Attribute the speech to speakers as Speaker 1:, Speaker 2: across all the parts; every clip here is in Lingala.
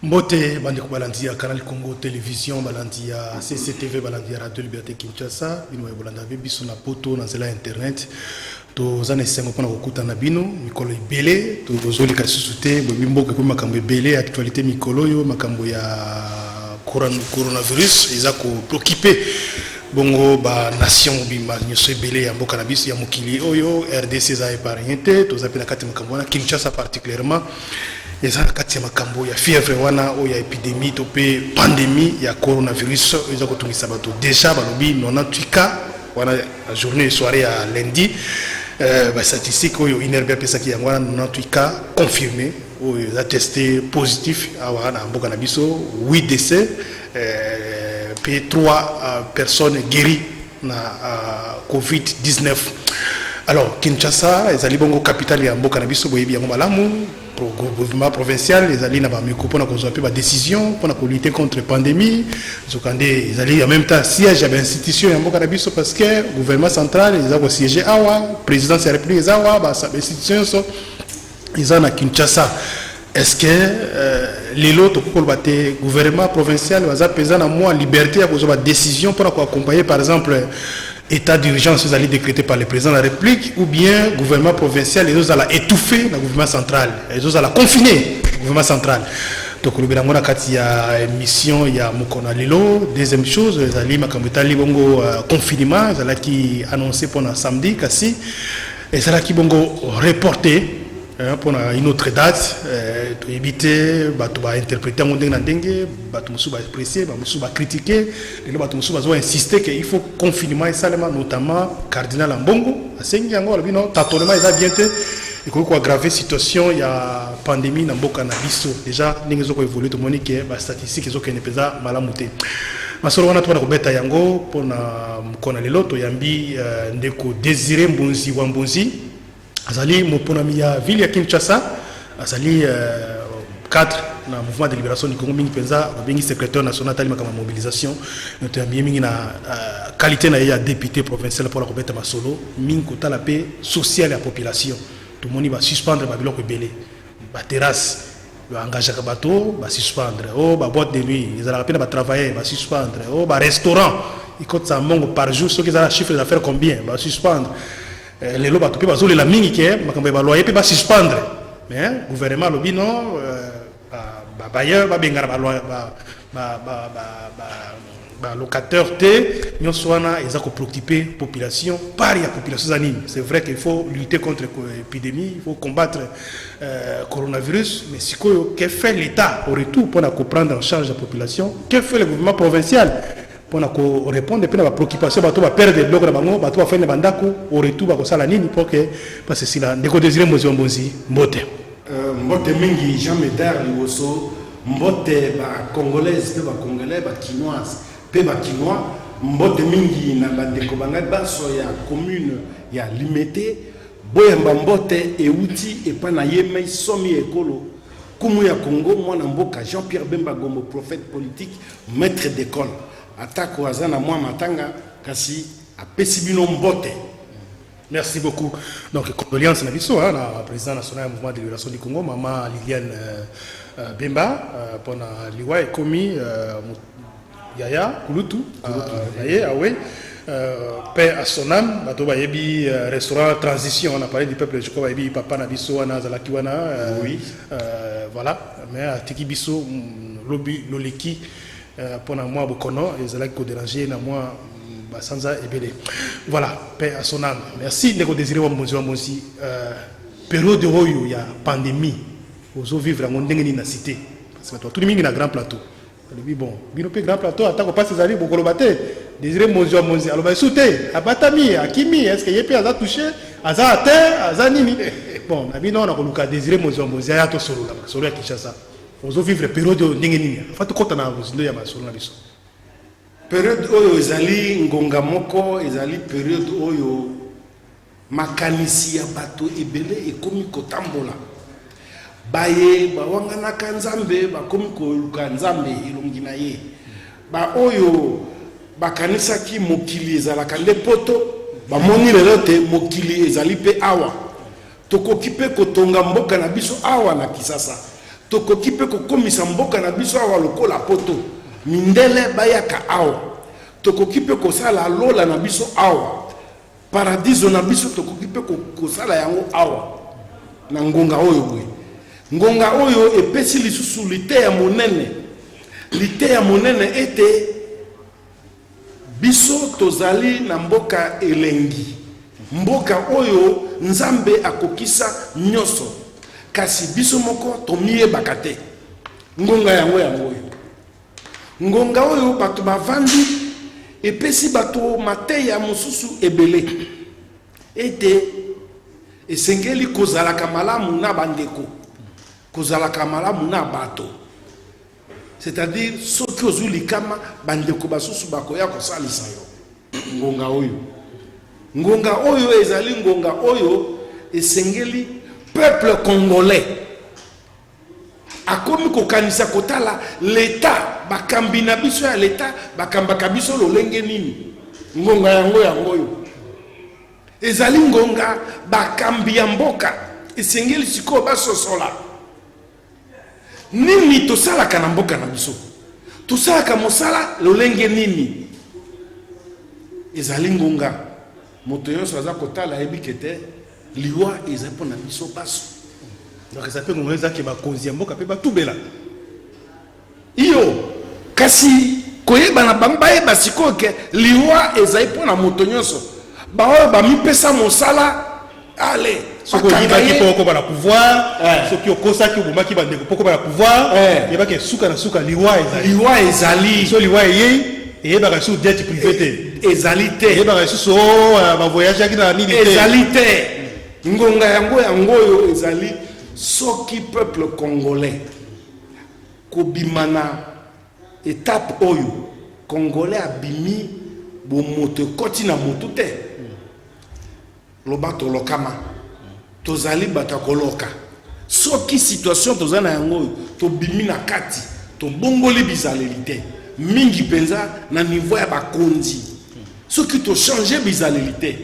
Speaker 1: Mbote bandiko balandi ya Canal Congo Télévision, balandi ya CCTV, balandi ya Radio Liberté Kinshasa, bino bolanda biso na poto na zela internet. To zane sengo pona kokuta na bino mikolo ibele to zoli kasusute bimboka ko makambo ibele actualité mikolo yo makambo ya coronavirus iza ko préoccupé bongo ba nation bima nyoso ibele ya mboka na biso ya mokili oyo RDC za épargné to zapela kati makambo na Kinshasa particulièrement eza kati ya makambo ya fièvre wana o ya épidémie to pe pandémie ya coronavirus iza ko tungisa bato déjà balobi 98 cas wana la journée soirée à lundi. Statistique oyo inerbe pesa ki yangwana 98 cas confirmés oyo attesté positif awana mboka na biso 8 décès puis 3 personnes guéries na Covid-19. Alors Kinshasa ezali bongo capitale ya mboka na biso boyebi yango malamu pour gouvernement provincial ezali na ba meko pona kozwa pe ba décision pona ko lutter contre pandémie zokande ezali en même temps siège ya institution ya mboka na biso parce que gouvernement central ezali ko siéger awa présidence ya république ezali awa ba institution so ezali na Kinshasa. Est-ce que les lots pour le gouvernement provincial va peser na moi liberté à kozwa ba décision pour accompagner par exemple état d'urgence allé décrété par le président de la République ou bien gouvernement provincial et autres à étouffer le gouvernement central et autres à confiner le gouvernement central. Donc le gouvernement il y a mission il y a mokona lelo. Deuxième chose les alliés makambetali bongo confinement ils allaient qui annoncé pour samedi kasi et ça là qui bongo reporté pour une autre date pour éviter bato ba interpréter mon ndenge na ndenge bato musu ba apprécier bato musu ba critiquer les bato musu ba insister que il faut confinement et seulement notamment cardinal Ambongo asengi yango bino tatonement eza bien te et ko aggraver situation ya pandémie na mboka na biso déjà ndenge zo ko évoluer to monique ba statistiques zo kene peza malamu te masolo wana to na kobeta yango pona mkona lelo to yambi ndeko Désiré Mbonzi wa Mbonzi azali moponami ya ville ya Kinshasa azali cadre na mouvement de libération du Congo mingi penza bengi secrétaire national tali makama mobilisation to yambi mingi na qualité na ya député provincial pour la kobeta masolo mingi kotala pe social ya population tout moni ba suspendre ba biloko belé ba terrasse ba engager ka bato ba suspendre oh ba boîte de nuit ils allaient peine ba travailler ba suspendre oh ba restaurant il coûte ça mongo par jour ceux qui ont chiffre d'affaires combien ba suspendre les lois bato pe bazoli la mingi ke makambo ba loyer pe ba suspendre mais gouvernement lobi non ba bailleur ba bengara ba loi ba locataire te nyonso wana eza ko préoccuper population par ya population zanini. C'est vrai qu'il faut lutter contre l'épidémie, il faut combattre coronavirus, mais sikoyo que fait l'état au retour pour prendre en charge la population, que fait le gouvernement provincial pour répondre à la préoccupation bato ba perdre de l'ogre bango bato ba faire ne bandako au retour ba ko sala nini pour que parce que sila ndeko Désiré Mbonzi mbote
Speaker 2: mbote mingi jamais dar liwoso mbote ba congolaise pe ba congolais ba chinoise pe ba chinois mbote mingi na bandeko banga baso ya commune ya limité boyamba mbote euti et pa na yeme somi ekolo kumu ya Congo mwana mboka Jean-Pierre Bemba Gombo prophète politique maître d'école attaque au Azana moi matanga kasi a pesibino mbote.
Speaker 1: Merci beaucoup. Donc condoléances na biso na président national du mouvement de libération du Congo maman Liliane Bemba pour na liwa ekomi Yaya Kulutu Yaya awe paix à son âme bato ba yebi restaurant transition on a parlé du peuple je crois yebi papa na biso wana zalaki wana oui voilà mais atiki biso lobi loleki pour moi bokono et zalaki ko déranger na moi basanza ebele voilà paix à son âme. Merci ndeko Désiré wa Mbonzi période oyo ya pandémie ozo vivre en ndenge ni na cité parce que tout le monde na grand plateau lui bon bino pe grand plateau atako passe zali bokolo baté Désiré Mbonzi aloba souté abatami akimi est-ce que yepe aza touché aza atteint aza nini bon na bino na koluka Désiré Mbonzi ya to solo la solo ya Kinshasa ozo vivre période ndenge nini fatu kota na bozindo ya masolo na biso
Speaker 2: période oyo ezali ngonga moko ezali période oyo makanisi ya bato ebele ekomi kotambola baye bawanganaka nzambe bakomi koluka nzambe elongi na ye ba oyo bakanisaki mokili ezalaka nde poto bamoni lelo te mokili ezali pe awa tokoki pe kotonga mboka na biso awa na Kisasa tokoki pe kokomisa mboka na biso awa lokola poto mindele bayaka awa tokoki pe kosala lola na biso awa paradiso na biso tokoki pe kosala yango awa na ngonga oyo boye ngonga oyo epesi lisusu lite ya monene ete biso tozali na mboka elengi mboka oyo nzambe akokisa nyoso kasi biso moko tomiyebaka te ngonga yango ngonga oyo bato bavandi epesi bato mateya mosusu ebele ete esengeli kozalaka malamu na bandeko kozalaka malamu na bato c'est-à-dire soki ozwi likama bandeko basusu bakoya kosalisa yo ngonga oyo ezali ngonga oyo esengeli peuple congolais akomi kokanisa kotala l'état bakambi na biso ya l'état bakambaka biso lolenge nini ngonga yango oyo ezali ngonga bakambi ya mboka esengeli sikoyo basosola nini tosalaka na mboka na biso tosalaka mosala lolenge nini ezali ngonga moto nyonso aza kotala ayebike te liwa eza mpo na biso baso
Speaker 1: donc eza mpe ngonga ezaki bakonzi ya mboka mpe batubela
Speaker 2: iyo kasi koyeba na bango bayeba sikoyo ke liwa ezali mpo na moto nyonso baoyo bamipesa mosala ale
Speaker 1: soki oyibaki mpo okoba na pouvoir soki okosaki obomaki bandeko mpo okoba na pouvoir yebaki suka na suka liwa ezali so liwa eyei eyebaka lisusu jet privé te
Speaker 2: ezali te
Speaker 1: eyebaka lisusu bavoyage yaki na nini te
Speaker 2: ezali te ngonga yango oyo ezali soki peuple congolais kobima na étape oyo congolais abimi bomoto ekoti na motu te loba tolokama tozali bato koloka soki situation tozali na yango oyo tobimi na kati tobongoli bizaleli te mingi penza na niveau ya bakonzi soki tochange bizaleli te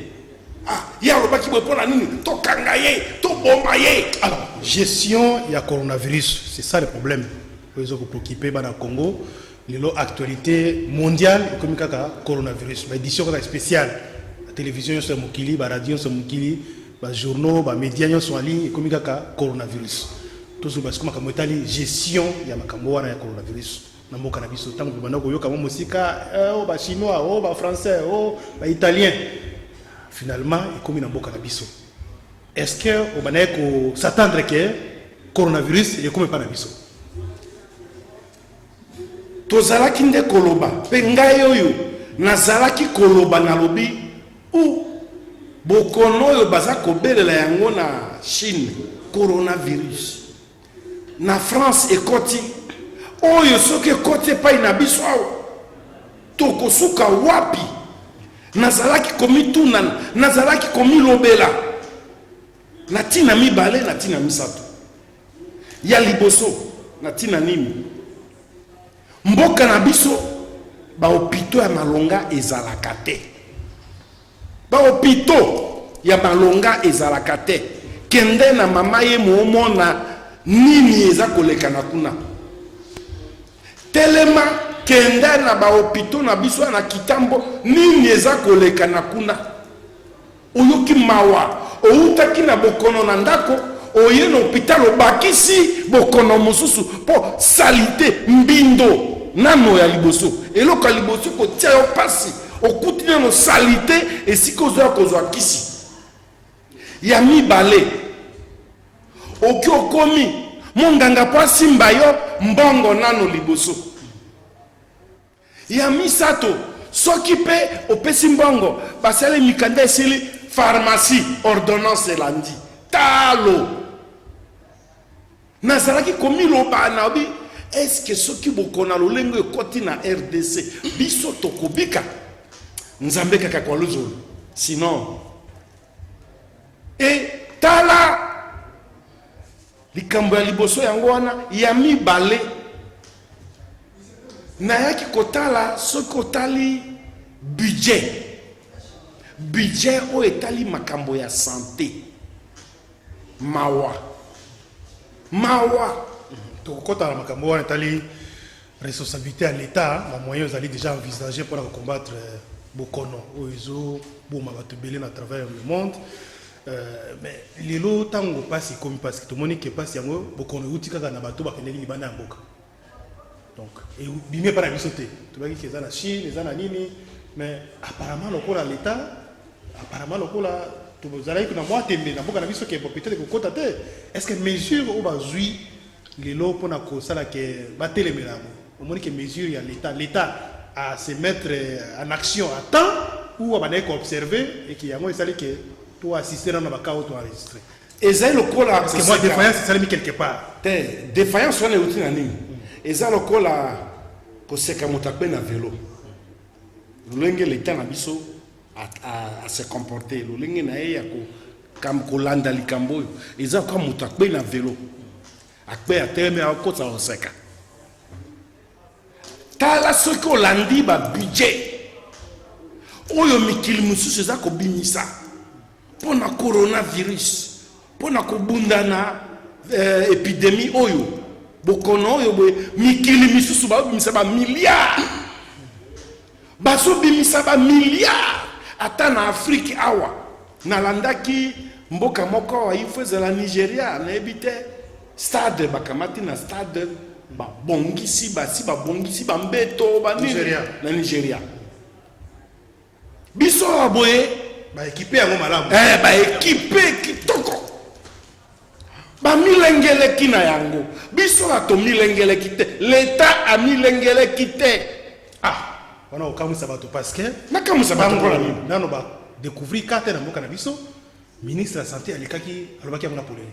Speaker 2: ya lobaki boye mpona nini tokanga ye toboma ye.
Speaker 1: Alors gestion ya coronavirus c'est ça le problème oyo ezokopréoccupe bana Congo lelo actualité mondiale ekomi kaka coronavirus baédition kaka spéciale la télévision nyonso ya mokili baradio nyonso ya mokili bajournaux bamédia nyonso en ligne ekomi kaka coronavirus tozoba sikoyo makambo etali gestion ya makambo wana ya coronavirus na mboka na biso ntango banda koyoka mwa mosika o bachinois o bafrançais o baitalien finalement ekomi na mboka na biso est-ce que obanaye s'attendre que coronavirus ekomi pa na biso
Speaker 2: tozalaki nde koloba mpe ngai oyo nazalaki koloba nalobi bokono oyo baza kobelela yango na Chine coronavirus na France ekoti oyo soki ekoti epai na biso awa tokosuka wapi nazalaki komituna nazalaki komilobela na ntina mibale na ntina misato ya liboso na ntina nini mboka na biso bahopito ya malonga ezalaka te bahopito ya malonga ezalaka te kende na mama ye moomona nini eza koleka na kuna telema kende na bahopito na biso na kitambo nini eza koleka na kuna oyoki mawa outaki na bokono na ndako oye na hôpital obakisi bokono mosusu mpo salite mbindo nano ya liboso eloko ya liboso kotia yo pasi okuti nano salite esika ozoya kozwa kisi ya mibale oki okomi monganga po asimba yo mbongo nano liboso ya misato soki mpe opesi mbongo basali mikanda esili pharmacie ordonnance elandi talo nazalaki komiloba na obi est-ce soki bokona lolengo ekoti na RDC biso tokobika nzambe kaka kwa lozolo sinon tala likambo ya liboso yango wana ya mibale nayaki kotala soki otali budget oyo etali makambo ya santé mawa
Speaker 1: Donc, quand on a une responsabilité à l'État, les moyens allaient déjà envisager pour combattre Bokono, Oizo, Boumabatubélé à travers le monde. Mais les lots, tant qu'on passe, comme parce que tout le monde qui passe, Bokono, Utika, Nabato, Bakeneli, Libana, Boka. Donc, et bien par la bisoté. Tu vois qu'ils sont en Chine, ils sont en Nini, mais apparemment, l'État, apparemment, vous allez que dans moi, tu es peut-être que côté, est-ce que mesure où va jouer les lots pour que ça là que battre les mélames, au moins que mesure il y a l'État à se mettre en action à temps ou à manière observer et qu'il y a moins ça que toi assister dans la cas toi enregistrer.
Speaker 2: Et ça le col
Speaker 1: parce que moi défaillance ça mis quelque part.
Speaker 2: Défaillance on est outil nani. Et ça le col ko seka motakbe na vélo. Lolenge l'État na biso à se comporter lolenge na ya ko kam ko landa likambo eza ko motakbe na vélo akbe a terme a ko sa oseka tala soki olandi ba budget oyo mikili mususu eza ko bimisa pona coronavirus pona ko bundana épidémie oyo bokono oyo mikili misusu ba bimisa ba milliards baso bimisa ba milliards ata na Afrique awa nalandaki mboka moko wa ifo la Nigeria na ebite stade bakamati na stade ba bongisi bongisi ba mbeto ba
Speaker 1: Nigeria
Speaker 2: na Nigeria biso aboye
Speaker 1: ba équipé yango malamu
Speaker 2: ba équipé kitoko ba milengele kina yango biso ato milengele kite l'État a milengele kite
Speaker 1: on a aucun sabato parce que
Speaker 2: nakamusa ba
Speaker 1: pour la nano ba découvrir carte na mboka na biso ministre de la santé alikaki alobaki amona polele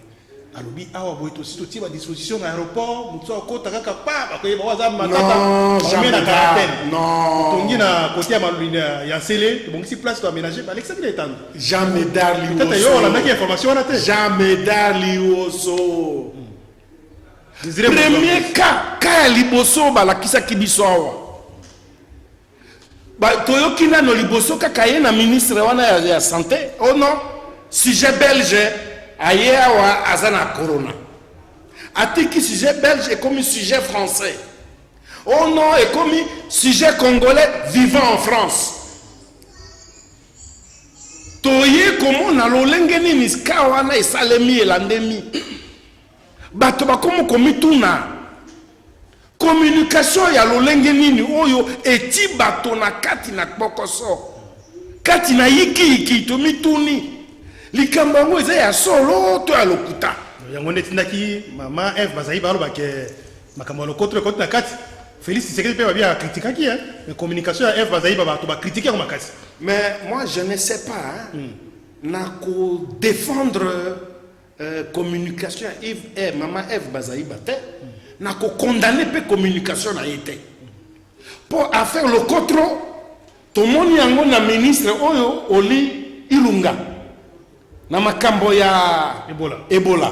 Speaker 1: alobi awa boy to sito ti ba disposition à aéroport mutu akota kaka pa bakoyeba waza matata jamais na quarantaine
Speaker 2: non
Speaker 1: tongi na côté ya malina ya sele to bongisi place to aménager ba Alexandre Etando
Speaker 2: jamais darli
Speaker 1: peut-être yo la maki information na te
Speaker 2: jamais darli oso premier cas liboso ba la kisa kibiso awa ba toyoki nano liboso kaka ye na ministre wana ya santé oh non sujet belge aye awa azana corona atiki sujet belge est comme sujet français oh non est comme sujet congolais vivant en France toye komo na lolenge nini ska wana esalemi elandemi bato bakomo komituna communication ya lolenge nini oyo eti bato na kati na bokoso kati na yiki to mituni likambo ngo eza ya solo to ya lokuta
Speaker 1: yango netindaki mama Eve bazai balo ba ke makambo lokotro koti na kati Félix Tshisekedi pe ba bien critiquaki mais communication ya Eve bazai ba bato ba critiquer ma kati
Speaker 2: mais moi je ne sais pas na ko défendre communication Eve maman Eve bazai bate na ko condamner pe communication na été pour affaire le contrôle to moni yango na ministre oyo oli ilunga na makambo ya Ebola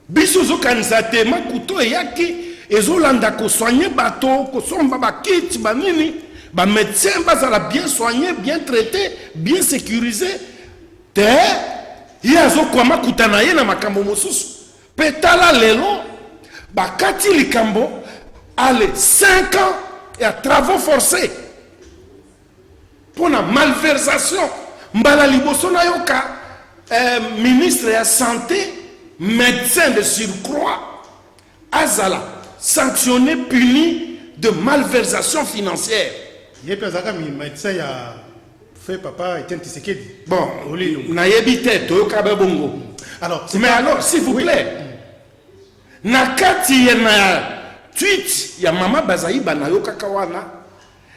Speaker 2: biso zo kanisa te makuto yaki ezolanda ko soigner bato ko somba ba kit ba nini ba médecin bazala bien soigner bien traité bien sécurisé te yazo kwa makutana ye na makambo mosusu petala lelo bakati likambo allez 5 ans et à travaux forcés pour la malversation mbala liboso na yoka ministre de la santé médecin de surcroît azala sanctionné puni de malversation financière
Speaker 1: ye pezaka médecin ya fait papa Etienne Tshisekedi
Speaker 2: bon na yebite to yoka ba bongo
Speaker 1: alors
Speaker 2: mais alors s'il vous plaît nakati na tweet ya mama Bazaiba na yoka wana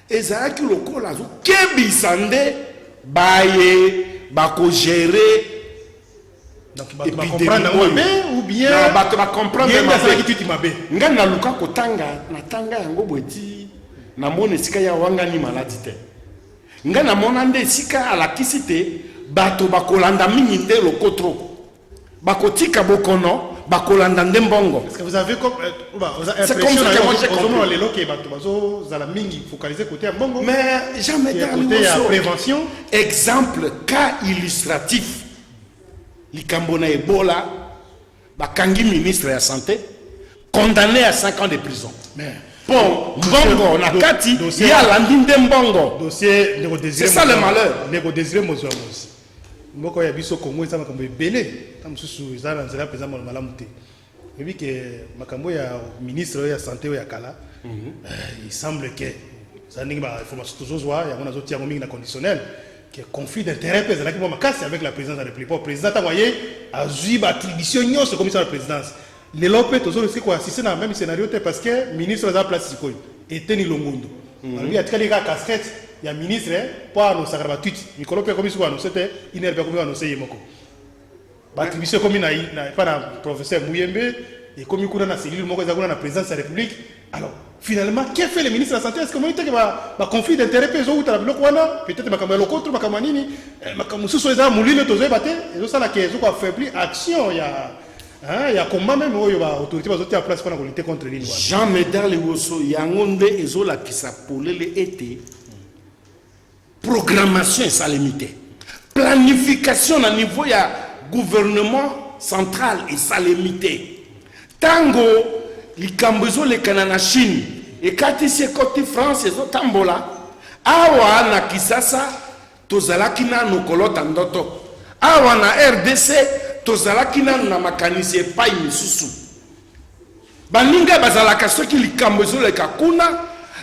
Speaker 2: ezalaki lokola zo kebisa nde baye bako gérer
Speaker 1: donc bato ba comprendre ou bien
Speaker 2: non bato ba comprendre
Speaker 1: bien qui tu m'abe
Speaker 2: nga na luka kotanga na tanga yango bweti na mona sika ya wangani maladi te nga na mona nde sika alakisi te bato bakolanda mingi nde lokotro bakotika bokono bakolanda ndembongo.
Speaker 1: Est-ce que vous avez comme
Speaker 2: c'est comme ça que moi j'ai compris
Speaker 1: les loquets bato bazo zala mingi focaliser côté mbongo
Speaker 2: mais jamais dans
Speaker 1: la prévention
Speaker 2: exemple cas illustratif likambo na Ebola bakangi ministre ya santé condamné à 5 ans de prison.
Speaker 1: Mais
Speaker 2: Bon, Mbongo, Nakati, il y a Landinde Mbongo.
Speaker 1: Dossier,
Speaker 2: c'est ça le malheur.
Speaker 1: Négo désiré Mozouamos. Mboko ya biso Congo, ça m'a comme belé. Tam sous Zara, Nzela, président Malamuté. Et puis que Makambo ya ministre de la santé ya Kala, il semble que ça n'est pas information toujours il y a un autre tiers conditionnel qui est conflit d'intérêt là qui va me casser avec la présidence de la République. Le président a voyé a joué attribution c'est comme ça la présidence. Les lopes toujours c'est quoi si c'est dans le même scénario parce que ministre de la place quoi était ni longondo. Il y a très les gars casquette, il y a ministre pour annoncer la tweet. Nicolas Pe comme ça c'était une heure comme annoncer yemoko. Attribution comme na pas professeur Mouyembe et comme il y a une cellule moko za na présidence de la République. Alors finalement, qu'est-ce que fait le ministre de la Santé? Est-ce que il y a un conflit d'intérêt peut-être que affaiblir action il y a combat même autorité en place pour lutter contre les lois.
Speaker 2: Jean Médard Liwoso yangonde ezola qui s'appelait été programmation et salimité. Planification à niveau ya gouvernement central et salimité. Tango likambezo le Canada Chine et kati se côté France ezo tambola awa na Kisasa tozalaki na nokolota ndoto awa na RDC tozalaki na makanisi epai misusu baninga bazalaka soki likambezo le kakuna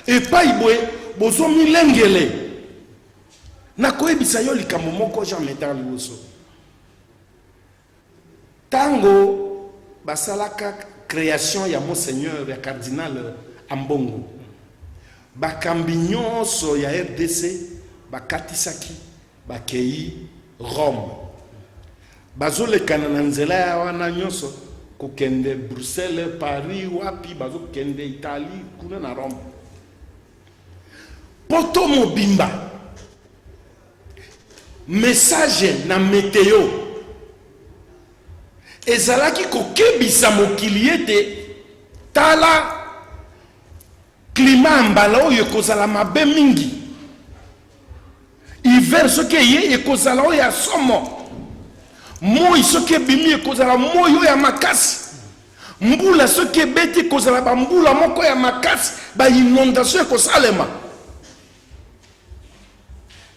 Speaker 2: epai boye bozo milengele na koyebisa yo likambo moko Jean Médard Liwoso tango basalaka création ya monseigneur ya cardinal Ambongo bakambi nyonso ya RDC bakatisaki bakei Rome bazolekana na nzela ya wana nyonso kokende Bruxelles Paris wapi bazokende Italie kuna na Rome poto mobimba message na météo ezalaki kokebisa mokili ete tala climat mbala oyo ekozala mabe mingi hiver soki eye ekozala oyo ya somo moi soki ebimi ekozala moi oyo ya makasi mbula soki ebeti ekozala bambula moko ya makasi bainondation ekosalema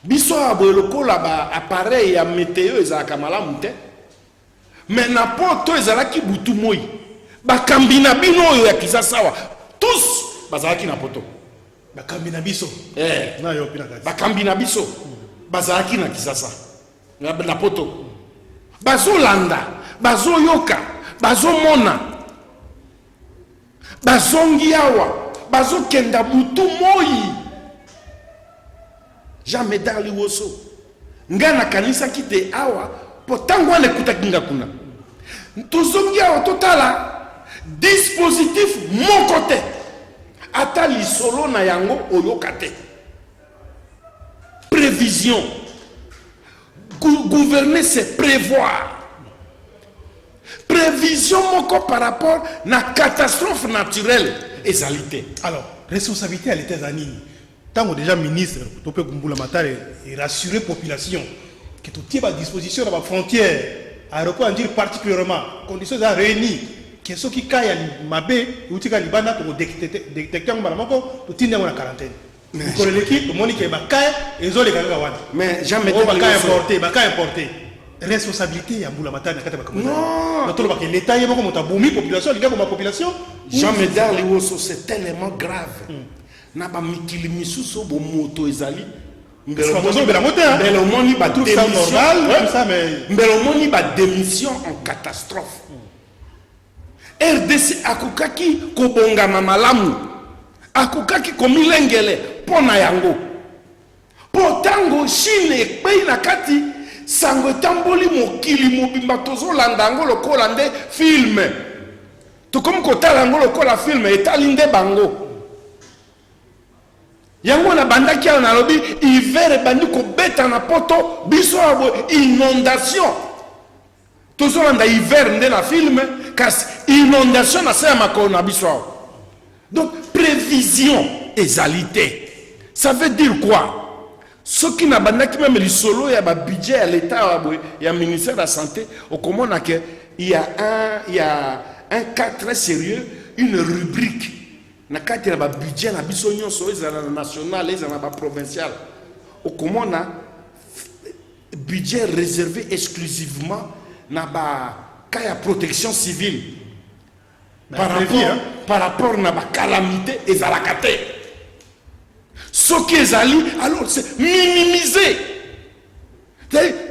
Speaker 2: biso aboye lokola baappareil ya météo ezalaka malamu te mais na poto ezalaki butu moi bakambi na bino oyo ya Kisasawa tous bazalaki na poto
Speaker 1: bakambi na biso
Speaker 2: na yo pina kati bakambi na biso bazalaki na Kisasa na poto bazolanda bazoyoka bazomona bazongi awa bazokenda butu moi Jean Médard Liwoso ngana kanisa kite awa potango ane kutakinga kuna tozongi awa totala dispositif mon côté ata lisolo na yango oyokate prévision gouverner c'est prévoir prévision moko par rapport na catastrophe naturelle ezalité.
Speaker 1: Alors responsabilité à l'état zanini tant déjà ministre topé kumbula matare et rassurer population que tout est à disposition de la frontière aéroport en dire particulièrement conditions à réunir que ceux qui caillent mabé ou tika libana pour détecter un balamoko tout est en quarantaine pour l'équipe tout monde qui est bakaye et zo les gars wana
Speaker 2: mais jamais
Speaker 1: bakaye importé responsabilité ya mbula matane kata bakamuza non tout le l'état yebo comme tabumi population les gars pour ma population
Speaker 2: Jean Médard Liwoso c'est tellement grave na ba mikili misusu bo moto ezali mbelomoni ba démission en catastrophe RDC akukaki kobonga mamalamu akukaki komilengele pona yango potango Chine pe na kati sango tamboli mokili mobimba tozolanda ngo lokola nde film to comme kotala ngo lokola film etalinde bango yango na bandaki na lobi hiver bandi ko beta na poto biso abo inondation tozolanda hiver nde na film kasi inondation na sa makolo na biso. Donc prévision égalité ça veut dire quoi? Ce qui n'a bandaki même le solo ya ba budget à l'état ya ministère de la santé au comment que il y a un cas très sérieux une rubrique na kati na ba budget na biso nyonso ezala na national ezala na ba provincial comment on a budget réservé exclusivement na ba cas ya protection civile par rapport na ba calamité ezalaka te soki ezali alors c'est minimisé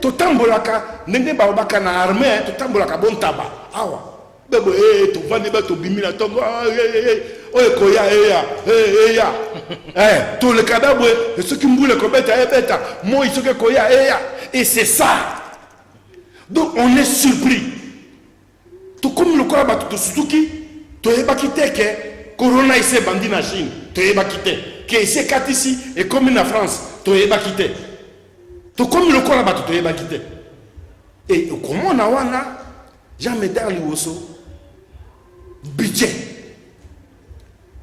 Speaker 2: totambolaka ndenge balobaka na armée totambolaka bon taba awa bebo tovandi bato bimi na ntongo oyo koya eya toleka dabwe soki mbula ekobeta ebeta moi soki koya eya et c'est ça donc on est surpris tokomi lokola bato tosutuki toyebaki te ke corona ese bandi na Chine toyebaki te ke ese katisi ekomi na France toyebaki te tokomi lokola bato toyebaki te et okomona wana Jean Médard Liboso budget.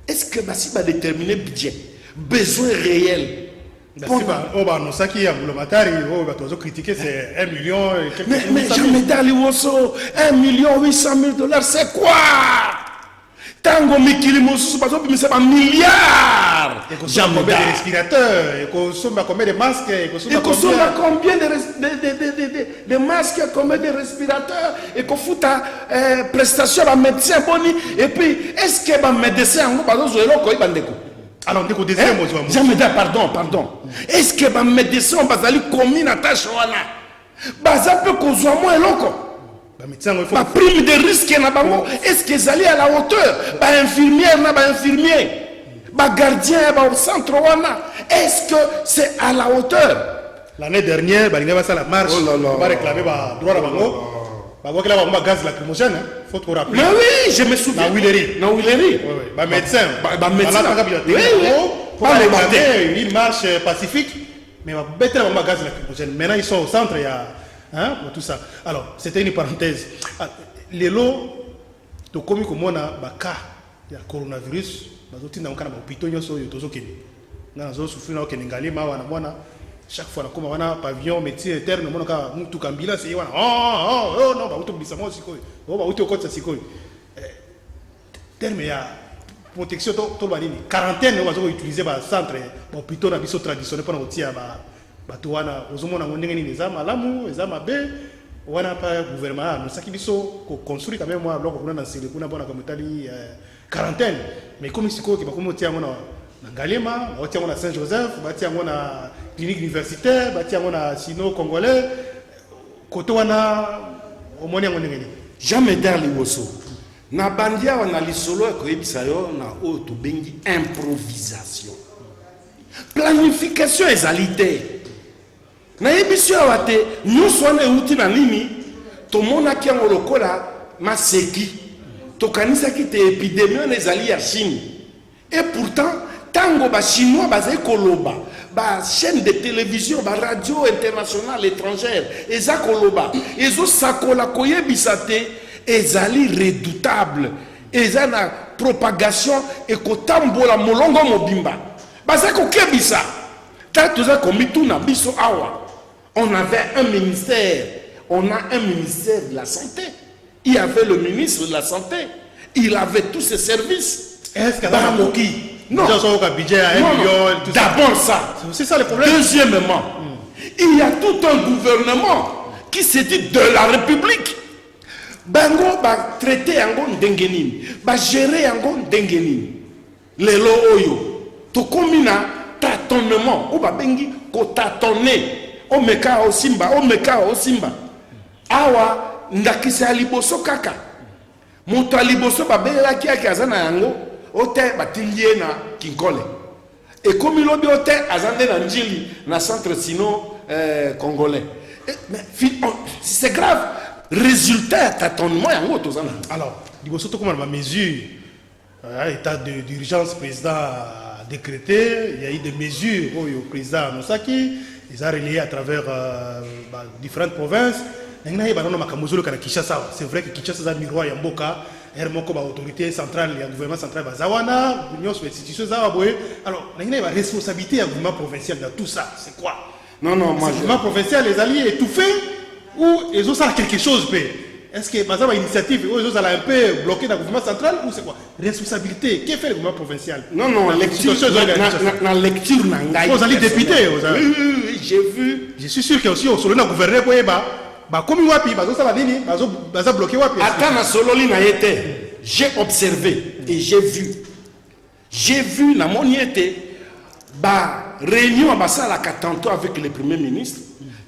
Speaker 2: Est-ce que si va déterminer budget, besoin réel?
Speaker 1: Ça qui a critiqué, c'est 1 million.
Speaker 2: Mais Jean Médard Liboso, 1 800 000 $, c'est quoi? Tango Mikili Mosu, c'est un milliard.
Speaker 1: Jean Médard. Combien de respirateurs? Il consomme combien de masques?
Speaker 2: Il consomme combien de masques? Combien de respirateurs? Et qu'on fout à prestation à médecin boni. Et puis, est-ce que les médecins ont besoin de
Speaker 1: alors, deuxième
Speaker 2: Jean Médard, pardon. Est-ce que les médecins ont besoin de combien de tâches? Baza peut qu'on soit moins loco. La prime de risque, est-ce qu'ils allaient à la hauteur? Infirmier, gardien, au centre, est-ce que c'est à la hauteur?
Speaker 1: L'année dernière, la marche, on va réclamer le droit à bango. On va gaz lacrymogène, il faut trop rappeler.
Speaker 2: Mais oui, je me souviens.
Speaker 1: Dans Willery. Oui, médecin. Pour réclamer une marche pacifique, mais on va mettre gaz lacrymogène. Maintenant, ils sont au centre, il y a. Hein, pour tout ça. Alors, c'était une parenthèse. Les lots, de comme on a un cas de coronavirus, nous avons un hôpital qui chaque fois qu'on a un pavillon, métier interne, on a un tout cambila, c'est non, terme il y a protection, quarantaine, on va utiliser le centre, l'hôpital traditionnel pour nous tirer. Batuana ozomona ngondenge ni ezama malamu ezama be wana pa gouvernement nous saki biso ko construire quand même moi loko kuna na sele kuna bona komotali quarantaine mais comme siko ki bakomo tia ngona na Ngalema batia ngona Saint Joseph batia ngona clinique universitaire batia ngona sino congolais koto wana omoni ngondenge ni
Speaker 2: Jean Médard Liboso na bandia wana lisolo ko yebisa yo na o to bengi improvisation planification ezalité. Na yebisi awate nyuso na euti na nini tomona ki yango lokola maseki tokanisa ki te épidémie na ezali ya Chine et pourtant tango ba chinois bazai koloba ba chaîne de télévision ba radio internationale étrangère eza koloba ezo sakola koyebisa te ezali redoutable eza na propagation et kotambola molongo mobimba bazai kokebisa ta toza komituna biso awa. On avait un ministère, on a un ministère de la santé. Il y avait le ministre de la santé, il avait tous ses services.
Speaker 1: Est-ce qu'il y a un
Speaker 2: non, d'abord ça.
Speaker 1: C'est ça le problème.
Speaker 2: Deuxièmement, il y a tout un gouvernement qui se dit de la République. Bango va traiter en dengenine, va gérer en dengenine. Les lois oyo, to komina tâtonnement, ou va bengi ko tâtonner. Omeka osimba awa ndakisa liboso kaka moto liboso babela ki azana yango ote batilie na kinkole et comme il obi ote azande na njili na centre sino congolais mais c'est grave résultat tâtonnement yango tozana.
Speaker 1: Alors liboso to comme ma mesure état d'urgence président a décrété, il y a eu des mesures au président Nosaki. Ils ont relayé à travers différentes provinces. C'est vrai que Kinshasa est un miroir Yamboka, l'autorité centrale, le gouvernement central, Zawana, l'union institution Zawaboué. Alors, il y a une responsabilité du gouvernement provincial dans tout ça. C'est quoi?
Speaker 2: Non, moi.
Speaker 1: Le gouvernement provincial, les alliés étouffés ou ils ont ça quelque chose. est-ce que par exemple l'initiative aux autres un peu bloqué dans le gouvernement central ou c'est quoi responsabilité qui fait le gouvernement provincial?
Speaker 2: Non, lecture na lecture nangai.
Speaker 1: Vous allez député,
Speaker 2: oui, j'ai vu.
Speaker 1: Je suis sûr que aussi au solo na gouverneur quoi comme wapi bazo ça va nini bazo bloqué wapi.
Speaker 2: Attends na solo li na été. J'ai observé et j'ai vu na mon été réunion à Bassalaka tantôt avec le premier ministre,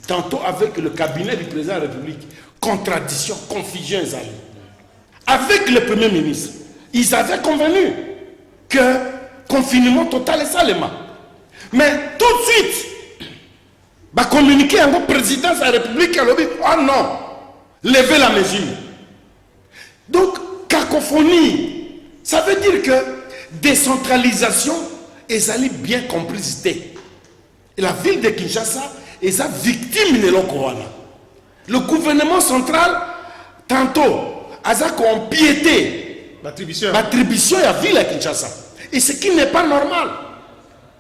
Speaker 2: tantôt avec le cabinet du président de la République. Contradiction, confusion, Zali. Avec le premier ministre, ils avaient convenu que confinement total est seulement. Mais tout de suite, communiquer à votre président de la République, oh non, levez la mesure. Donc, cacophonie, ça veut dire que décentralisation est bien comprise. Et la ville de Kinshasa est victime de l'Okowana. Le gouvernement central, tantôt, a empiété l'attribution à la ville de Kinshasa. Et ce qui n'est pas normal.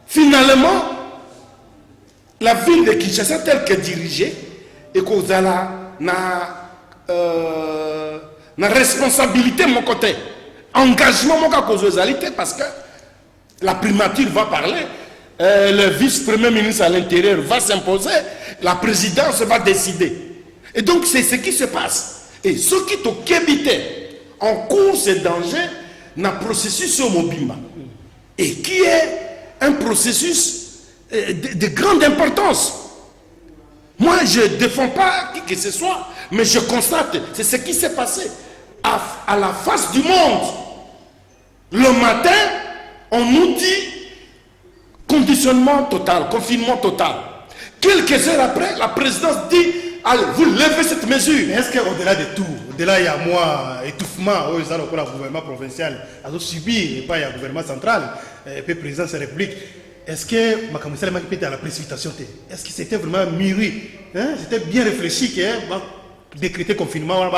Speaker 2: Finalement, la ville de Kinshasa, telle que dirigée, et qu'on a la responsabilité de mon côté, engagement mon côté, parce que la primature va parler, le vice-premier ministre à l'intérieur va s'imposer, la présidence va décider. Et donc c'est ce qui se passe. Et ce qui t'occupe en cours ce danger, dans le processus au Mobimba. Et qui est un processus de grande importance. Moi, je ne défends pas qui que ce soit, mais je constate, c'est ce qui s'est passé à la face du monde. Le matin, on nous dit conditionnement total, confinement total. Quelques heures après, la présidence dit allez, vous levez cette mesure.
Speaker 1: Mais est-ce qu'au-delà de tout, au-delà il y a moi étouffement, au gouvernement provincial, à subir, et pas il y a le gouvernement central, et puis président de la République, est-ce que ma commissaire m'a dit à la précipitation? Est-ce que c'était vraiment mûri? C'était bien réfléchi que décréter confinement,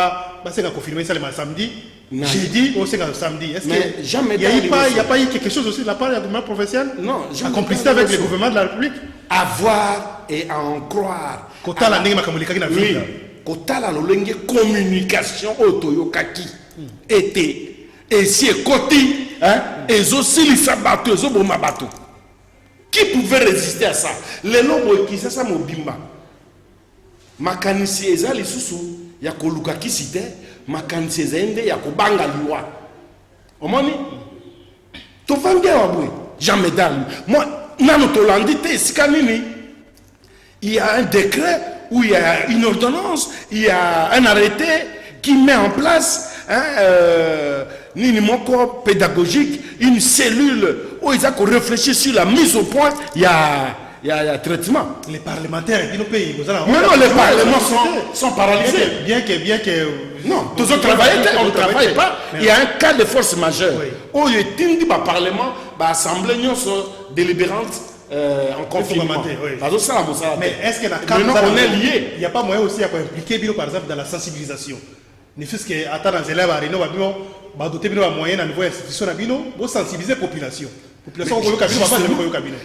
Speaker 1: c'est qu'à confirmer ça le samedi. J'ai dit, c'est qu'à samedi. Est-ce qu'il n'y a pas eu quelque chose aussi de la part du gouvernement provincial?
Speaker 2: Non,
Speaker 1: en complicité avec le gouvernement de la République?
Speaker 2: À voir et à en croire.
Speaker 1: Kota la ndenge makamulika na ville.
Speaker 2: Kota la lolenge communication otoyokaki était et si koti et aussi les sabato et boma bato. Qui pouvait résister à ça? Les lobo qui ça mobimba. Makanisi ezali susu ya koluka kisite, makanisi ezende ya kobanga liwa. Omoni? To vange wabwe, jamais d'armes. Moi, nano to landite skanini. Il y a un décret où il y a une ordonnance, il y a un arrêté qui met en place Ninimoko pédagogique, une cellule où ils ont réfléchi sur la mise au point, il y a traitement.
Speaker 1: Les parlementaires qui nous payent.
Speaker 2: Non, les parlements sont paralysés.
Speaker 1: Bien que
Speaker 2: non, tous autres travaillent, on ne travaille pas. Il y a un cas de force majeure. Où il y a un parlement, l'assemblée délibérante en confinement.
Speaker 1: Mais est-ce que
Speaker 2: on est lié?
Speaker 1: Il n'y a pas moyen aussi à impliquer par exemple dans la sensibilisation? Ne fût-ce que attendre les élèves à Réno, doter de moyens à niveau institution pour sensibiliser la population.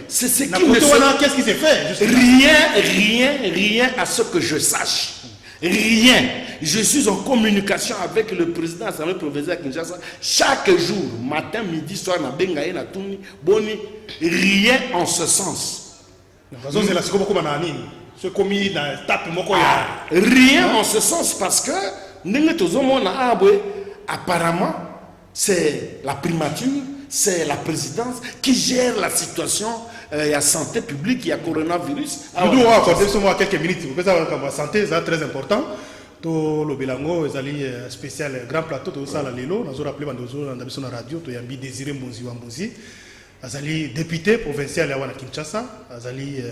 Speaker 2: C'est ce qui ne
Speaker 1: qu'est-ce qui s'est fait?
Speaker 2: Rien à ce que je sache. Rien. Je suis en communication avec le président de l'Assemblée provinciale de Kinshasa chaque jour, matin, midi, soir, na bengaye, na tuni, boni, rien en ce sens. Rien en ce sens parce que apparemment c'est la primature, c'est la présidence qui gère la situation. Il y a santé publique, il y a coronavirus.
Speaker 1: Nous devons accorder seulement quelques minutes. La santé, c'est très important. Le Belango, c'est spécial grand plateau. Tout ça, nous avons rappelé dans la radio, nous avons Désiré Mbouzi Wambouzi. Azali député provincial à Kinshasa, Azali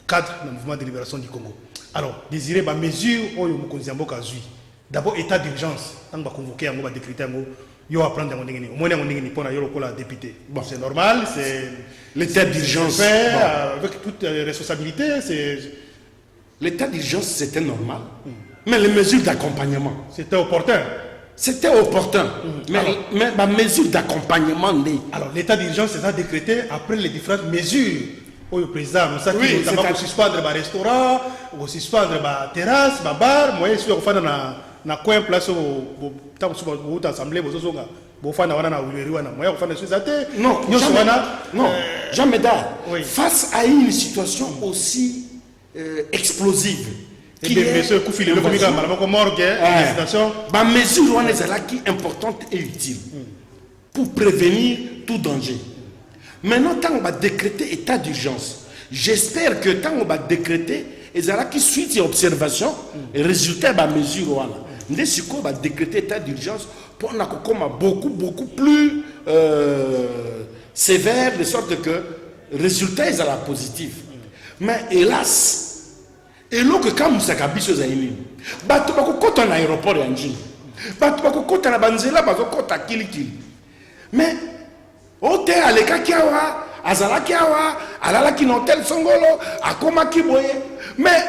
Speaker 1: cadre du mouvement de libération du Congo. Alors, Désiré, ma mesure, d'abord, état d'urgence. On va convoquer, on va décréter, on va prendre au moins un député. Bon, c'est normal, c'est
Speaker 2: l'état d'urgence.
Speaker 1: Avec toute responsabilité, c'est.
Speaker 2: L'état d'urgence, c'était normal. Mais les mesures d'accompagnement.
Speaker 1: C'était opportun.
Speaker 2: C'était opportun. Mais ma mesure d'accompagnement.
Speaker 1: Alors, l'état d'urgence, c'est ça décrété après les différentes mesures. Le président, nous savons qu'il suspendre les restaurants, suspendre les terrasses, les bars, moi, je suis au fond dans na coin place au temps sur votre assemblée vous osonga bon fana wana na uleri wana moya fana sur zate
Speaker 2: non non jamais d'art face à une situation aussi explosive
Speaker 1: et bien monsieur Koufili le comité malama ko morgue destination
Speaker 2: ba mesure wana ezala qui importante et utile pour prévenir tout danger. Maintenant tant on va décréter état d'urgence, j'espère que tant on va décréter ezala qui suite et observation et résultat ba mesure wana ndé siko va décréter état d'urgence pour na kokoma beaucoup plus sévère de sorte que résultat ezala positif. Mais hélas et là que quand musaka biso zaini bato bakokota na aéroport ya njini bato bakokota na banzela bazokota kilikili mais ote aleka kiawa azala kiawa alala ki hotel songolo akoma kiboye mais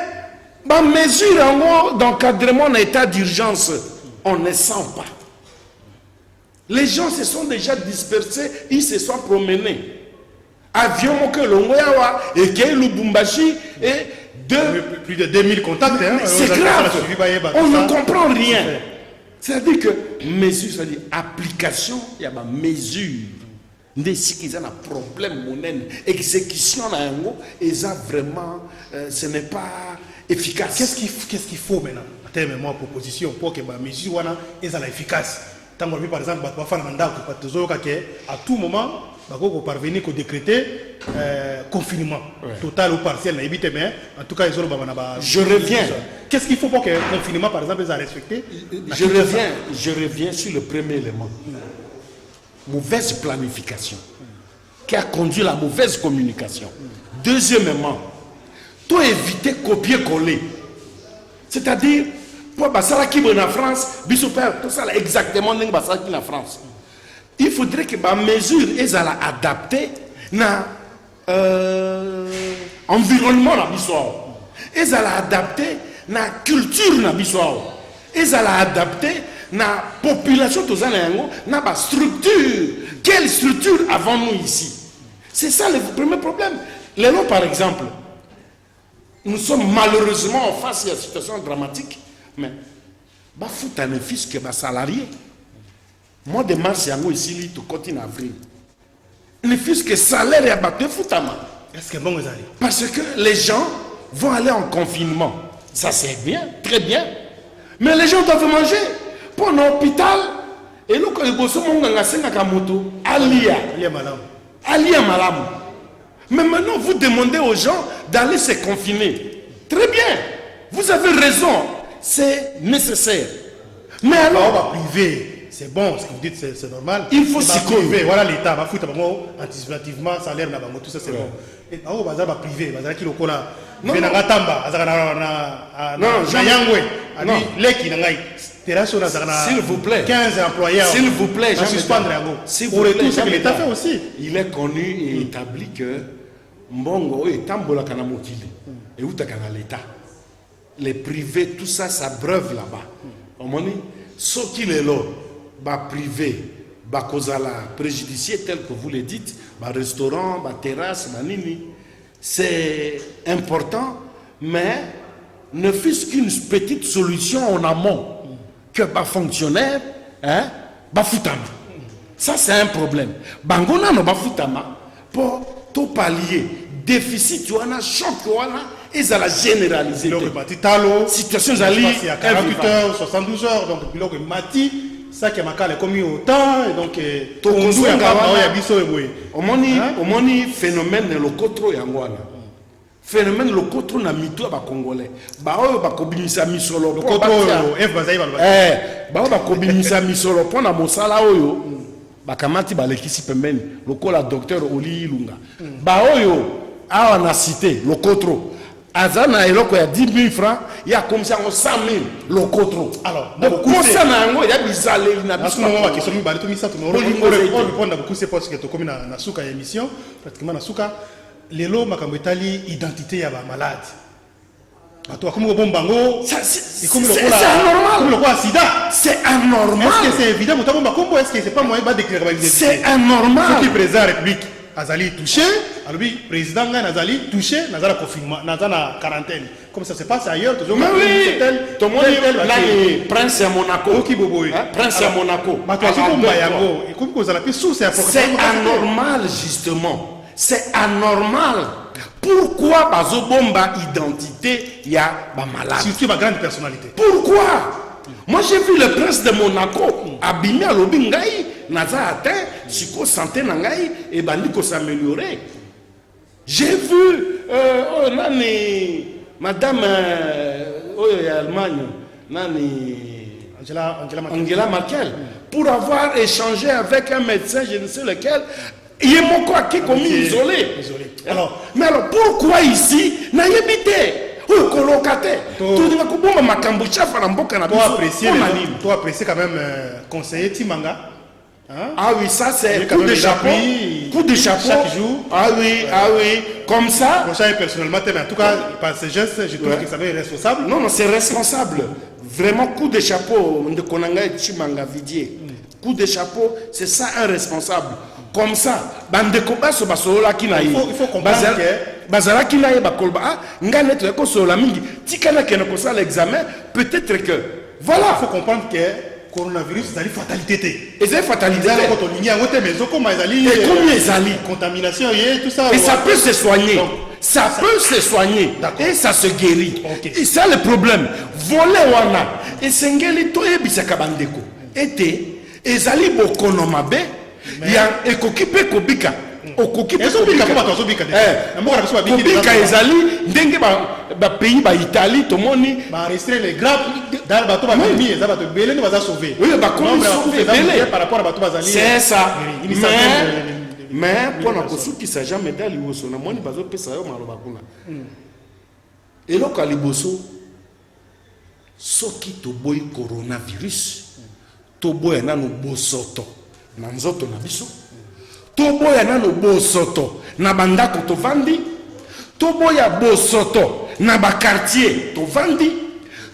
Speaker 2: ba mesure en d'encadrement en état d'urgence on ne sent pas. Les gens se sont déjà dispersés, ils se sont promenés avion que longoyawa et que Lubumbashi et
Speaker 1: plus de 2000 contacts. Hein,
Speaker 2: c'est grave. On ne comprend rien. C'est-à-dire que mesure, c'est-à-dire application, il y a ma mesure. Qu'il y a un problème, exécution, et ça vraiment, ce n'est pas efficace.
Speaker 1: Qu'est-ce qu'il faut maintenant en termes de proposition pour que ma mesure soit efficace? Tant que par exemple, à tout moment, on parvenir à décréter confinement total ou partiel. En tout cas,
Speaker 2: je reviens.
Speaker 1: Qu'est-ce qu'il faut pour que le confinement, par exemple, soit respecté?
Speaker 2: Je reviens sur le premier élément. Mauvaise planification qui a conduit à la mauvaise communication. Deuxièmement, tout éviter copier-coller. C'est-à-dire, pour Bassala qui est en France, tout ça exactement en France. Il faudrait que ma mesure est adaptée à l'environnement de l'histoire. Elle est adaptée à la culture de l'histoire. Elle est adaptée à la population de la structure. Quelle structure avons-nous ici? C'est ça le premier problème. Les lots, par exemple, nous sommes malheureusement face à une situation dramatique, mais il faut un fils qui est salarié. Mois de mars, ici, tout continue avril. Le fisc salaire est abattu, foutama.
Speaker 1: Est-ce que bon,
Speaker 2: parce que les gens vont aller en confinement. Ça c'est bien, très bien. Mais les gens doivent manger. Pour l'hôpital, et nous, quand ils bossent, on a un moto, Alia Malam. Mais maintenant, vous demandez aux gens d'aller se confiner. Très bien. Vous avez raison. C'est nécessaire. Mais alors,
Speaker 1: on va priver. C'est bon, ce que vous dites, c'est normal.
Speaker 2: Il faut s'y
Speaker 1: priver. Voilà l'État, va foutre anticipativement, salaire, tout ça c'est bon. Et on va priver, on va qui le cola. Non, non,
Speaker 2: s'il vous plaît.
Speaker 1: 15 employés.
Speaker 2: S'il vous plaît,
Speaker 1: pour tout ce que l'État fait aussi.
Speaker 2: Il est connu et établi que Mbongo est Tambola Kanamokili et Outakana l'État. Les privés, tout ça, ça breuve là-bas. On dit, ce qu'il est là, privé, kozala préjudicié tel que vous le dites, restaurant, terrasse, nini, c'est important, mais ne fût-ce qu'une petite solution en amont que fonctionnaire, foutama. Ça c'est un problème. Bangona no foutama pour tout pallier déficit tu as choc tu et ça la généraliser. Situation
Speaker 1: il y a 48 heures, 72 heures donc puis le mati ça qui a commis autant et donc
Speaker 2: omoni phénomène lokotro yangwana. Phénomène lokotro na mito ba congolais. Ba oyo ba kobimisa misolo
Speaker 1: lokotro F bazai ba.
Speaker 2: Ba oyo ba kobimisa misolo pona mosala oyo bakamati balekisi pembeni lokola docteur Oli Ilunga. Ba oyo awa na cité lokotro azana eloko ya 10 000 francs il y a comme ça 100 000 lokotro.
Speaker 1: Alors
Speaker 2: beaucoup ça na ngo ya bizale na
Speaker 1: biso mo ki somi bali to misa to on répondre beaucoup c'est parce que to comme na suka ya émission pratiquement na suka lelo makambo etali identité ya ba malade. Bato comme bombango
Speaker 2: c'est anormal.
Speaker 1: Comme le quoi sida.
Speaker 2: C'est anormal.
Speaker 1: Est-ce que c'est évident pour bomba combo est-ce que c'est pas moyen de déclarer
Speaker 2: c'est anormal.
Speaker 1: Ce qui président la République azali touché, alors le président azali touché, nazala confinement, nazala quarantaine. Comme ça se passe ailleurs, toujours.
Speaker 2: Mais oui, tout le monde est prince à Monaco. Prince à Monaco. C'est anormal, justement. C'est anormal. Pourquoi Bazobomba identité, il y a ma malade?
Speaker 1: C'est ma grande personnalité.
Speaker 2: Pourquoi? Moi j'ai vu le prince de Monaco abîmé à l'Obingaï, Naza atteint, Chico santé Nangaï et Bandiko s'améliorer. J'ai vu Madame Allemagne, Angela Merkel, pour avoir échangé avec un médecin, je ne sais lequel, il est mon quoi qui est commis isolé. Alors, mais alors pourquoi ici n'a évité?
Speaker 1: Toi apprécier quand même conseiller Timanga.
Speaker 2: Hein? Ah oui, ça c'est coup de chapeau. Coup de chapeau.
Speaker 1: Chaque jour.
Speaker 2: Ah oui, comme ça.
Speaker 1: Personnellement, mais en tout cas, par ce geste, je trouve que ça va être responsable.
Speaker 2: Non, c'est responsable. Vraiment, coup de chapeau de Konanga et Timanga Vidier. Coup de chapeau, c'est ça un responsable. Comme ça, il faut comprendre que bazala kinaye bakolba ngane to ko so la mingi tikana kena ko ça l'examen peut-être que voilà,
Speaker 1: il faut comprendre que coronavirus c'est une fatalité.
Speaker 2: Et c'est fatalité.
Speaker 1: Quand on y a voté mais comment ils allient contamination et tout ça.
Speaker 2: Et ça peut se soigner. Donc, ça peut se soigner et ça se guérit. Et c'est le problème. Voler wana et sengeli to ebisaka bandeko. Ete ezali bokonomabe ya ekokipe kobika. Okokibika ezali ndenge ba pays ba Italie tomoni
Speaker 1: ba restreindre les graves dans bateau ba mimi eza bato belé ne va sauver.
Speaker 2: Oui, ba comme sauver belé
Speaker 1: par rapport à bateau bazali.
Speaker 2: C'est ça. Mais pour na kosuki sa jamais dali woso na moni bazo pesa yo maloba kuna. Et loko liboso soki to boy coronavirus to boy na no bosoto na nzoto na biso. Toboya nano bosoto na bandako to vandi, toboya bosoto na ba quartier to vandi,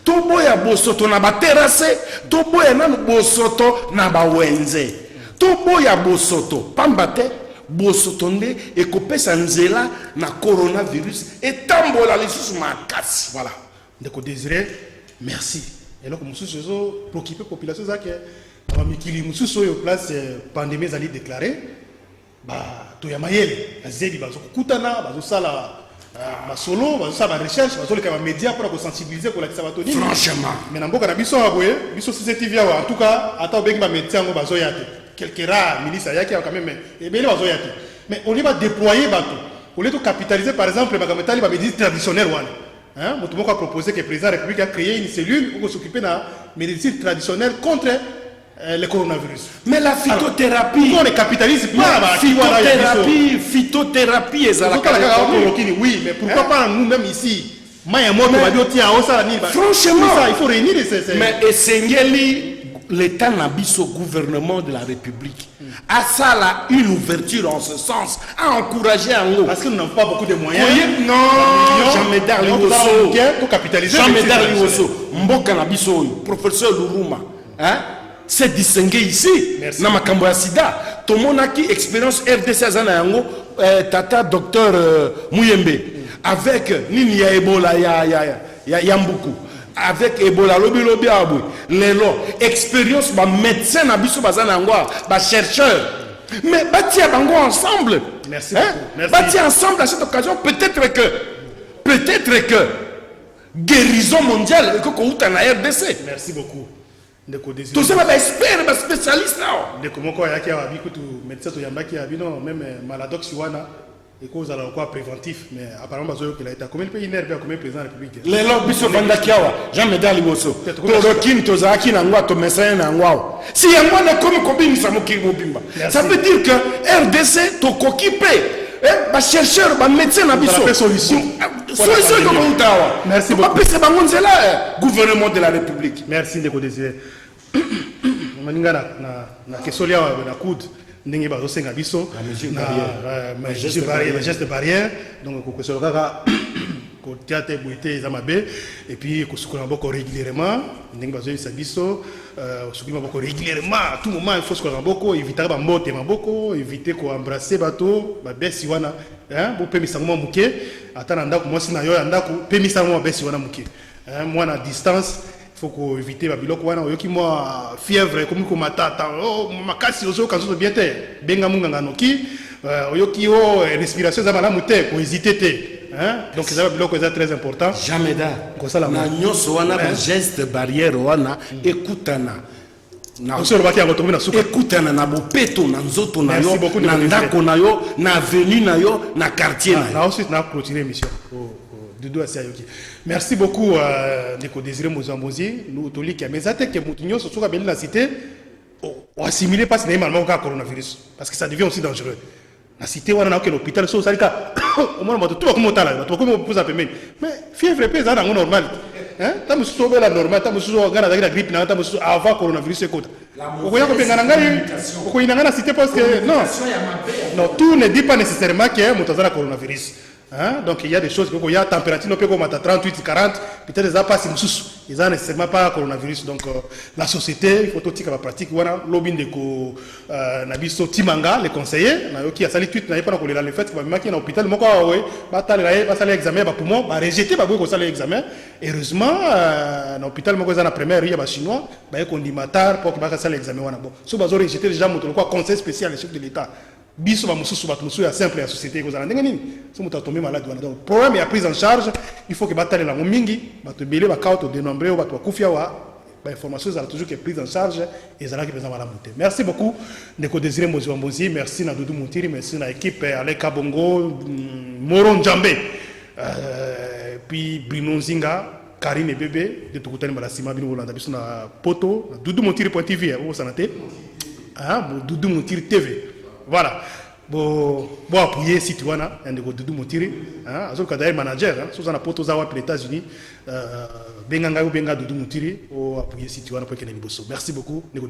Speaker 2: toboya bosoto na ba terrasse, toboya nano bosoto na ba wenze, toboya bosoto pambate bosoto nde ekopesa nzela na coronavirus etambola lisusu makasi.
Speaker 1: Voilà. Ndeko Désiré, merci. Et là comme sous préoccuper population ça que dans mikili mususu yo place pandémie zali déclaré. To yamayele azeli bazo kutana bazo sala masolo bazo sala recherche bazo leka ba média pour sensibiliser pour la sabatoni.
Speaker 2: Franchement
Speaker 1: mais na mboka na biso aboye biso CCTV en tout cas ata obengi ba média ngo bazo yate quelques rares ministres yaki quand même et bien bazo yate mais on va déployer bato au lieu de capitaliser par exemple ba kametali ba médecine traditionnelle wana hein moto moko a proposé que le président de la République a créé une cellule pour s'occuper de la médecine traditionnelle contre le coronavirus.
Speaker 2: Mais la phytothérapie.
Speaker 1: On ne capitalise pas.
Speaker 2: Phytothérapie est la
Speaker 1: oui, mais pourquoi pas nous-mêmes ici? Franchement, il faut réunir ces.
Speaker 2: Mais Essengeli, l'État n'a pas au gouvernement de la République. À ça, là, une ouverture en ce sens, à encourager en haut.
Speaker 1: Parce que nous n'avons pas beaucoup de moyens.
Speaker 2: Non, jamais d'Arliwoso. Jamais d'Arliwoso. Mboka Nabiso, professeur Luruma. Hein? C'est distingué ici. Dans ma Kamboya Sida. Tout le monde a qui expérience RDC Zanayango, Tata Docteur Mouyembe. Avec Nini ya Ebola, ya Mbuku. Avec Ebola, lobi abou. Lelo, expérience, ba médecin Nabiso Bazanayango, ba chercheur. Mais bâtir bango ensemble.
Speaker 1: Merci.
Speaker 2: Bâtir ensemble à cette occasion, peut-être que guérison mondiale, que qu'on a la RDC.
Speaker 1: Merci beaucoup.
Speaker 2: Tout ça va expert, va spécialiste là.
Speaker 1: De comment quoi yaki a biku tu médecin to yambaki a bino même maladox wana et cause à la quoi préventif mais apparemment bazo que la état combien pays nerve combien président de la République.
Speaker 2: Les lobes biso banda kiawa, jamais dans liboso. To rokin to zaki na ngwa to message na ngwa. Si yangwa na comme combien ça moki mobimba. Ça veut dire que RDC to kokipe ba chercheur ba médecin na biso.
Speaker 1: Solution
Speaker 2: comme utawa.
Speaker 1: Merci beaucoup.
Speaker 2: Pas ba ngonzela gouvernement de la République.
Speaker 1: Merci de Désiré. Maninga na kesolia na coude ndenge bazo senga biso na geste barrière donc ko kesola ko théâtre boité za mabe et puis ko sukuna boko régulièrement ndenge bazo sabiso sukuna boko régulièrement à tout moment il faut sukuna boko éviter ba mbote maboko éviter ko embrasser bato ba besi wana hein bo pemisa ngoma muke atana ndako mwasi na yo ndako pemisa ngoma besi wana muke hein moi na distance faut ko éviter ba biloko wana oyoki moi fièvre comme ko matata oh makasi ozo kanzo bien te benga munga nganoki oyoki o respiration za malamu te ko hésiter te. Hein? Donc c'est très important.
Speaker 2: Jamais da. Na nyoso wana ba geste barrière wana ekutana. Na ekutana na bopeto na nzoto na yo na ndako na yo na avenue na yo na quartier na yo.
Speaker 1: Na ensuite na clôturer émission. Doudou Asiayoki. Merci beaucoup Ndeko Désiré Mozambozi. Nous toli ki amezate ke mutu nyoso soka beli na cité o assimiler pas normalement au coronavirus parce que ça devient aussi dangereux. La cité wana na ke l'hôpital so salika au moins bato tout comme otala bato comme posa pemeni mais fièvre pesa na normal hein tamu so bela normal tamu so gana da grippe na tamu so avant coronavirus ekota okoya ko penga ngai okoyina ngana cité parce que non tout ne dit pas nécessairement que mutazana coronavirus. Hein? Donc il y a des choses que il y a température no peut comme à 38 40 peut-être ça passe mususu ils ont nécessairement pas coronavirus donc la société il faut tout tika ba pratique wana lobin de ko na biso timanga les conseillers na yoki a sali tweet na pas ko le fait que ba maki na hôpital moko ouais ba tala ba sali examen ba poumon ba rejeter ba ko sali examen heureusement na hôpital moko za na première ya ba chinois ba ko ndimatar pour que ba sali examen wana bon so ba zo rejeter déjà moto quoi conseil spécial le chef de l'état biso ba mususu ba mususu ya simple ya société ko za ndenge nini so muta tomber malade wana donc problème ya prise en charge il faut que batale la mingi ba to belé ba kaoto dénombré ba to kufia wa ba information za toujours que prise en charge et za la qui besoin la monter. Merci beaucoup Ndeko Désiré Mozambozi, merci na Doudou Moutiri, merci na équipe Aleka Bongo Moron Djambé puis Bruno Zinga Karine Bébé de Tukutani Malasima bino Holanda biso na poto Doudou Moutiri.tv au sanate ah Doudou Moutiri TV. Voilà. Bon appuyer site wana ndeko Doudou Moutiri hein azo kadai manager hein so za na poto za wa les États-Unis benga ngai benga Doudou Moutiri o appuyer site wana pour que ne liboso. Merci beaucoup Ndeko